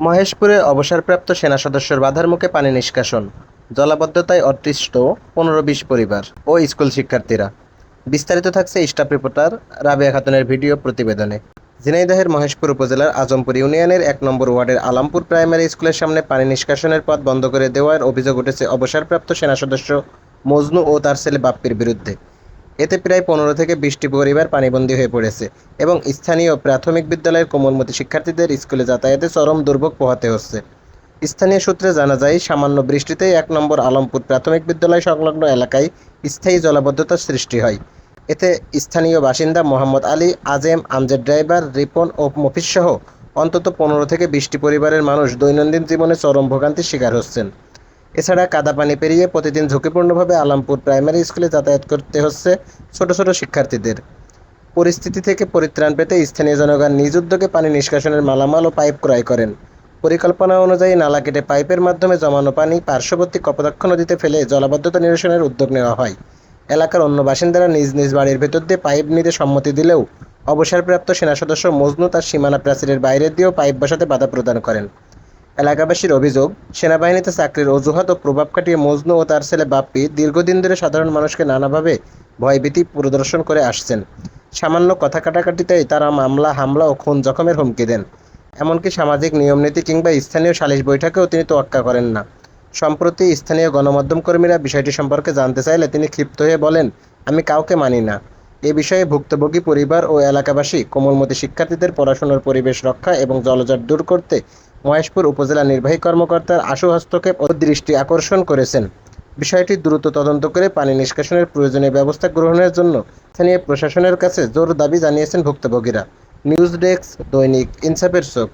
মহেশপুরে অবসরপ্রাপ্ত সেনা সদস্যর বাধার মুখে পানি নিষ্কাশন, জলাবদ্ধতায় অতিষ্ঠ ১৫-২০ পরিবার ও স্কুল শিক্ষার্থীরা। বিস্তারিত থাকছে স্টাফ রিপোর্টার রাবেয়া খাতুনের ভিডিও প্রতিবেদনে। ঝিনাইদহের মহেশপুর উপজেলার আজমপুর ইউনিয়নের ১ নম্বর ওয়ার্ডের আলামপুর প্রাইমারি স্কুলের সামনে পানি নিষ্কাশনের পথ বন্ধ করে দেওয়ার অভিযোগ উঠেছে অবসরপ্রাপ্ত সেনা সদস্য মজনু ও তার ছেলে বাপ্পির বিরুদ্ধে। এতে প্রায় ১৫-২০টি পরিবার পানিবন্দী হয়ে পড়েছে এবং স্থানীয় প্রাথমিক বিদ্যালয়ের কোমলমতি শিক্ষার্থীদের স্কুলে যাতায়াতে চরম দুর্ভোগ পোহাতে হচ্ছে। স্থানীয় সূত্রে জানা যায়, সামান্য বৃষ্টিতেই ১ নম্বর আলমপুর প্রাথমিক বিদ্যালয় সংলগ্ন এলাকায় স্থায়ী জলাবদ্ধতার সৃষ্টি হয়। এতে স্থানীয় বাসিন্দা মোহাম্মদ আলী, আজেম, আমজেদ ড্রাইভার, রিপন ও মফিজসহ অন্তত ১৫-২০টি পরিবারের মানুষ দৈনন্দিন জীবনে চরম ভোগান্তির শিকার হচ্ছেন। এছাড়া কাদা পানি পেরিয়ে প্রতিদিন ঝুঁকিপূর্ণভাবে আলমপুর প্রাইমারি স্কুলে যাতায়াত করতে হচ্ছে ছোট ছোট শিক্ষার্থীদের। পরিস্থিতি থেকে পরিত্রাণ পেতে স্থানীয় জনগণ নিজ উদ্যোগে পানি নিষ্কাশনের মালামাল ও পাইপ ক্রয় করেন। পরিকল্পনা অনুযায়ী নালা কেটে পাইপের মাধ্যমে জমানো পানি পার্শ্ববর্তী কপোতাক্ষ নদীতে ফেলে জলাবদ্ধতা নিরসনের উদ্যোগ নেওয়া হয়। এলাকার অন্য বাসিন্দারা নিজ নিজ বাড়ির ভেতর দিয়ে পাইপ নিতে সম্মতি দিলেও অবসরপ্রাপ্ত সেনা সদস্য মজনু তার সীমানা প্রাচীরের বাইরে দিয়েও পাইপ বসাতে বাধা প্রদান করেন। এলাকাবাসীর অভিযোগ, সেনাবাহিনীতে চাকরির অজুহাত ও প্রভাব খাটিয়ে মজনু ও তার ছেলে বাপ্পি দীর্ঘদিন ধরে সাধারণ মানুষকে নানাভাবে ভয়ভীতি প্রদর্শন করে আসছেন। সামান্য কথা কাটাকাটিতেই তারা মামলা, হামলা ও খুন জখমের হুমকি দেন। এমনকি সামাজিক নিয়মনীতি কিংবা স্থানীয় সালিশ বৈঠকেও তিনি তোয়াক্কা করেন না। সম্প্রতি স্থানীয় গণমাধ্যম কর্মীরা বিষয়টি সম্পর্কে জানতে চাইলে তিনি ক্ষিপ্ত হয়ে বলেন, "আমি কাউকে মানি না।" এ বিষয়ে ভুক্তভোগী পরিবার ও এলাকাবাসী কোমলমতি শিক্ষার্থীদের পড়াশোনার পরিবেশ রক্ষা এবং জলজট দূর করতে মহেশপুর উপজেলা নির্বাহী কর্মকর্তার আশু হস্তক্ষেপ ও দৃষ্টি আকর্ষণ করেছেন। বিষয়টি দ্রুত তদন্ত করে পানি নিষ্কাশনের প্রয়োজনীয় ব্যবস্থা গ্রহণের জন্য স্থানীয় প্রশাসনের কাছে জোর দাবি জানিয়েছেন ভুক্তভোগীরা। নিউজ ডেস্ক, দৈনিক ইনসাফের চোখ।